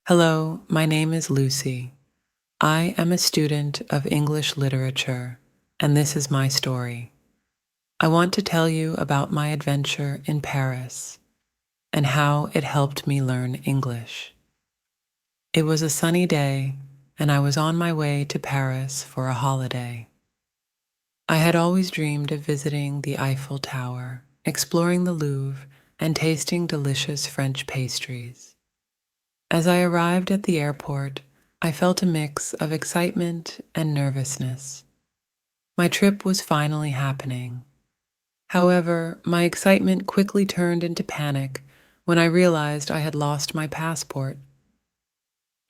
Hello, my name is Lucy. I am a student of English literature, and this is my story. I want to tell you about my adventure in Paris and how it helped me learn English. It was a sunny day, and I was on my way to Paris for a holiday. I had always dreamed of visiting the Eiffel Tower, exploring the Louvre, and tasting delicious French pastries. As I arrived at the airport, I felt a mix of excitement and nervousness. My trip was finally happening. However, my excitement quickly turned into panic when I realized I had lost my passport.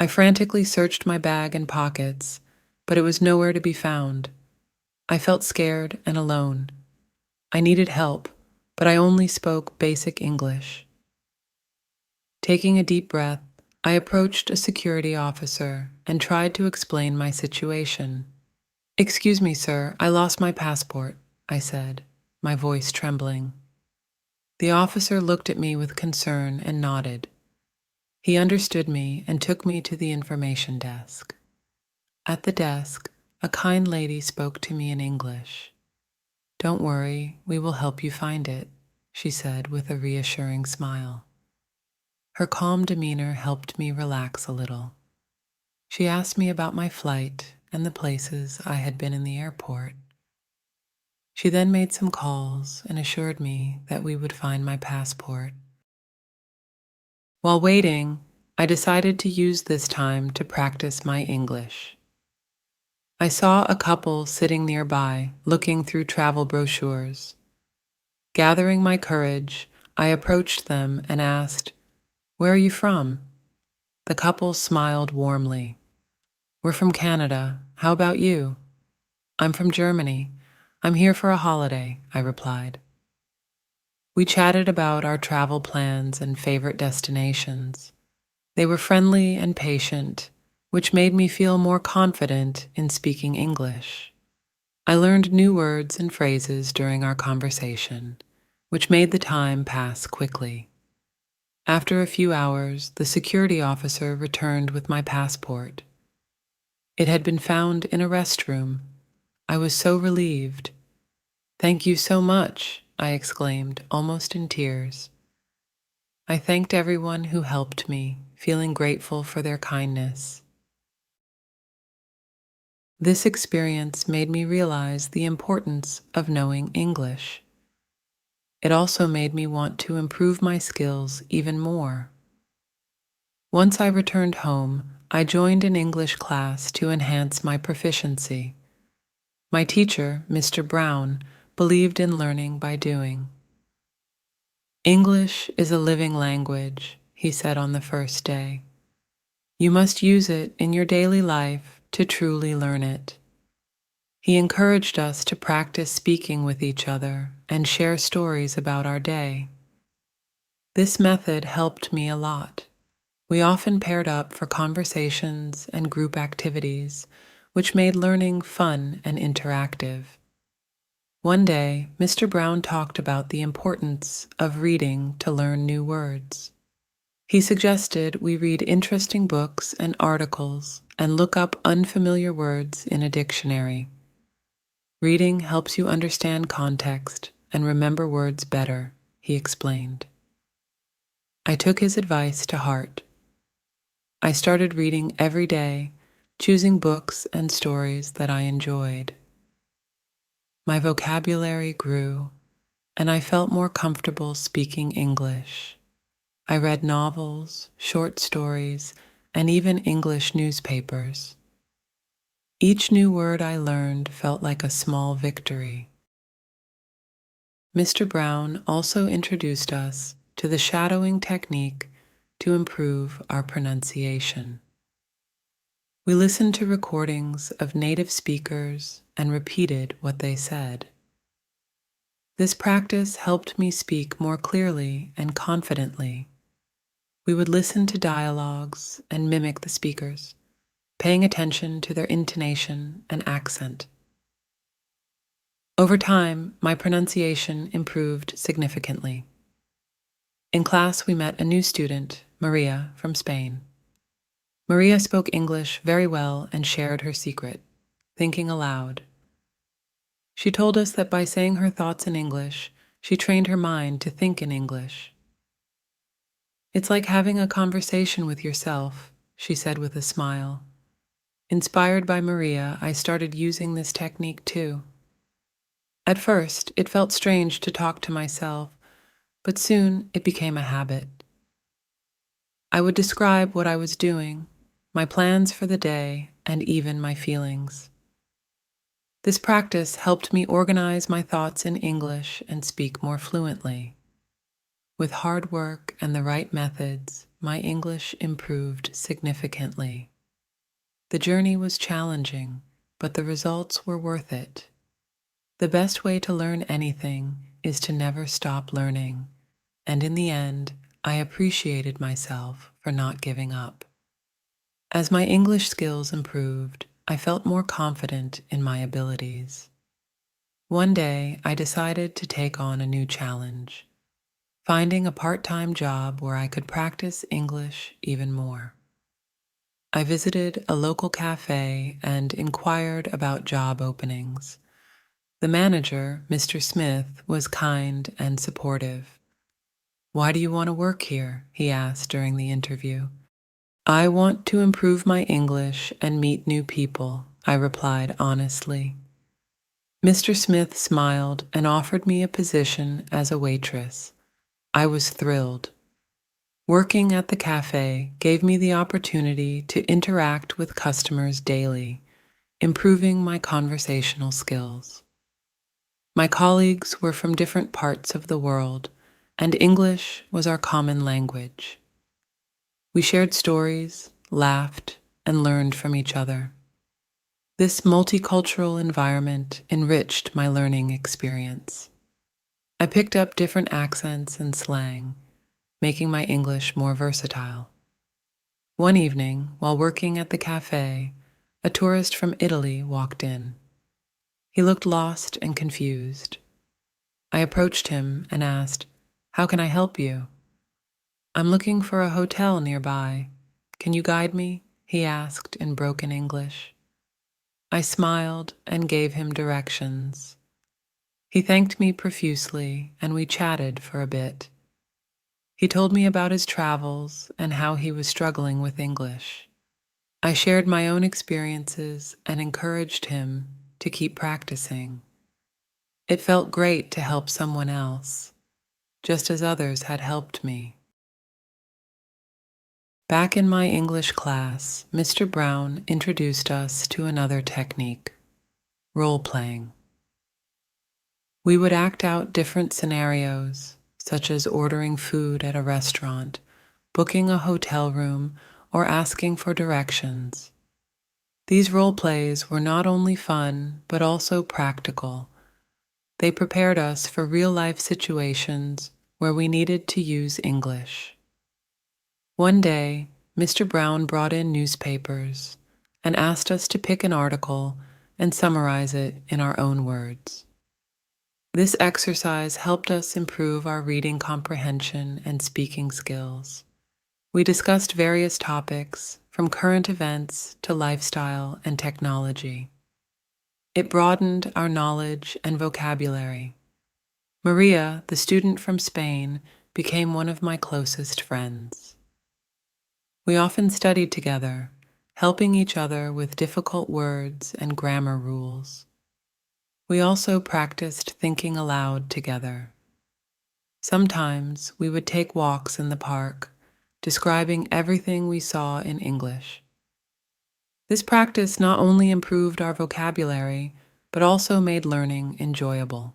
I frantically searched my bag and pockets, but it was nowhere to be found. I felt scared and alone. I needed help, but I only spoke basic English. Taking a deep breath, I approached a security officer and tried to explain my situation. "Excuse me, sir, I lost my passport," I said, my voice trembling. The officer looked at me with concern and nodded. He understood me and took me to the information desk. At the desk, a kind lady spoke to me in English. "Don't worry, we will help you find it," she said with a reassuring smile. Her calm demeanor helped me relax a little. She asked me about my flight and the places I had been in the airport. She then made some calls and assured me that we would find my passport. While waiting, I decided to use this time to practice my English. I saw a couple sitting nearby, looking through travel brochures. Gathering my courage, I approached them and asked, "Where are you from?" The couple smiled warmly. "We're from Canada. How about you?" "I'm from Germany. I'm here for a holiday," I replied. We chatted about our travel plans and favorite destinations. They were friendly and patient, which made me feel more confident in speaking English. I learned new words and phrases during our conversation, which made the time pass quickly. After a few hours, the security officer returned with my passport. It had been found in a restroom. I was so relieved. "Thank you so much," I exclaimed, almost in tears. I thanked everyone who helped me, feeling grateful for their kindness. This experience made me realize the importance of knowing English. It also made me want to improve my skills even more. Once I returned home, I joined an English class to enhance my proficiency. My teacher, Mr. Brown, believed in learning by doing. "English is a living language," he said on the first day. "You must use it in your daily life to truly learn it." He encouraged us to practice speaking with each other and share stories about our day. This method helped me a lot. We often paired up for conversations and group activities, which made learning fun and interactive. One day, Mr. Brown talked about the importance of reading to learn new words. He suggested we read interesting books and articles and look up unfamiliar words in a dictionary. "Reading helps you understand context and remember words better," he explained. I took his advice to heart. I started reading every day, choosing books and stories that I enjoyed. My vocabulary grew, and I felt more comfortable speaking English. I read novels, short stories, and even English newspapers. Each new word I learned felt like a small victory. Mr. Brown also introduced us to the shadowing technique to improve our pronunciation. We listened to recordings of native speakers and repeated what they said. This practice helped me speak more clearly and confidently. We would listen to dialogues and mimic the speakers, paying attention to their intonation and accent. Over time, my pronunciation improved significantly. In class, we met a new student, Maria, from Spain. Maria spoke English very well and shared her secret, thinking aloud. She told us that by saying her thoughts in English, she trained her mind to think in English. It's like having a conversation with yourself, she said with a smile. Inspired by Maria, I started using this technique too. At first, it felt strange to talk to myself, but soon it became a habit. I would describe what I was doing, my plans for the day, and even my feelings. This practice helped me organize my thoughts in English and speak more fluently. With hard work and the right methods, my English improved significantly. The journey was challenging, but the results were worth it. The best way to learn anything is to never stop learning, and in the end, I appreciated myself for not giving up. As my English skills improved, I felt more confident in my abilities. One day, I decided to take on a new challenge, finding a part-time job where I could practice English even more. I visited a local cafe and inquired about job openings. The manager, Mr. Smith, was kind and supportive. "Why do you want to work here?" he asked during the interview. "I want to improve my English and meet new people," I replied honestly. Mr. Smith smiled and offered me a position as a waitress. I was thrilled. Working at the cafe gave me the opportunity to interact with customers daily, improving my conversational skills. My colleagues were from different parts of the world, and English was our common language. We shared stories, laughed, and learned from each other. This multicultural environment enriched my learning experience. I picked up different accents and slang, making my English more versatile. One evening, while working at the cafe, a tourist from Italy walked in. He looked lost and confused. I approached him and asked, "How can I help you?" "I'm looking for a hotel nearby. Can you guide me?" he asked in broken English. I smiled and gave him directions. He thanked me profusely, and we chatted for a bit. He told me about his travels and how he was struggling with English. I shared my own experiences and encouraged him to keep practicing. It felt great to help someone else, just as others had helped me. Back in my English class, Mr. Brown introduced us to another technique, role-playing. We would act out different scenarios, such as ordering food at a restaurant, booking a hotel room, or asking for directions. These role plays were not only fun, but also practical. They prepared us for real-life situations where we needed to use English. One day, Mr. Brown brought in newspapers and asked us to pick an article and summarize it in our own words. This exercise helped us improve our reading comprehension and speaking skills. We discussed various topics, from current events to lifestyle and technology. It broadened our knowledge and vocabulary. Maria, the student from Spain, became one of my closest friends. We often studied together, helping each other with difficult words and grammar rules. We also practiced thinking aloud together. Sometimes we would take walks in the park, describing everything we saw in English. This practice not only improved our vocabulary, but also made learning enjoyable.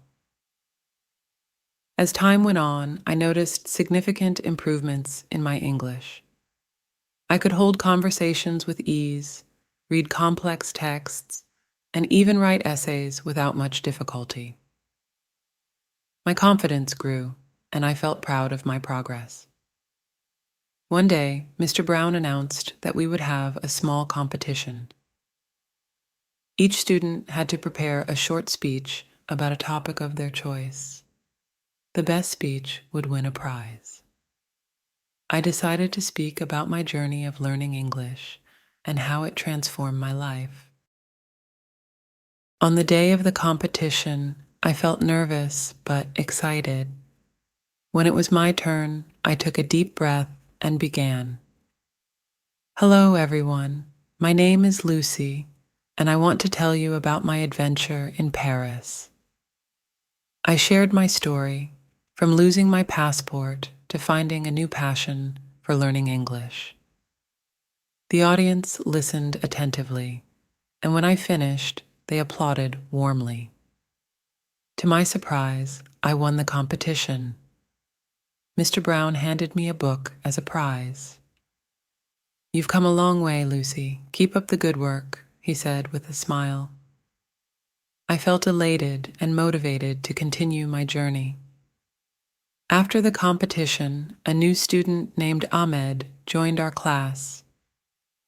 As time went on, I noticed significant improvements in my English. I could hold conversations with ease, read complex texts, and even write essays without much difficulty. My confidence grew, and I felt proud of my progress. One day, Mr. Brown announced that we would have a small competition. Each student had to prepare a short speech about a topic of their choice. The best speech would win a prize. I decided to speak about my journey of learning English and how it transformed my life. On the day of the competition, I felt nervous but excited. When it was my turn, I took a deep breath and began. Hello, everyone. My name is Lucy, and I want to tell you about my adventure in Paris. I shared my story, from losing my passport to finding a new passion for learning English. The audience listened attentively, and when I finished, they applauded warmly. To my surprise, I won the competition. Mr. Brown handed me a book as a prize. You've come a long way, Lucy. Keep up the good work, he said with a smile. I felt elated and motivated to continue my journey. After the competition, a new student named Ahmed joined our class.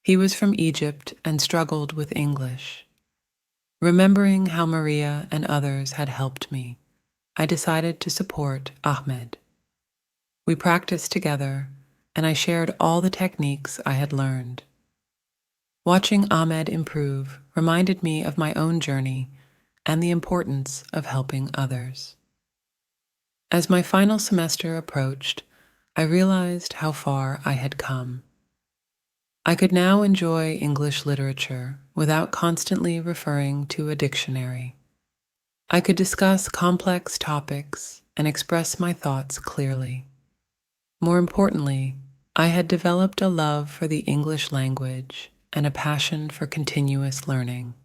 He was from Egypt and struggled with English. Remembering how Maria and others had helped me, I decided to support Ahmed. We practiced together, and I shared all the techniques I had learned. Watching Ahmed improve reminded me of my own journey and the importance of helping others. As my final semester approached, I realized how far I had come. I could now enjoy English literature without constantly referring to a dictionary. I could discuss complex topics and express my thoughts clearly. More importantly, I had developed a love for the English language and a passion for continuous learning.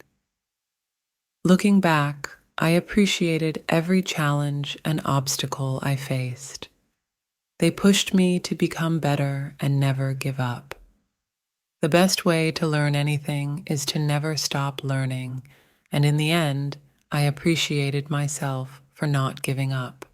Looking back, I appreciated every challenge and obstacle I faced. They pushed me to become better and never give up. The best way to learn anything is to never stop learning, and in the end, I appreciated myself for not giving up.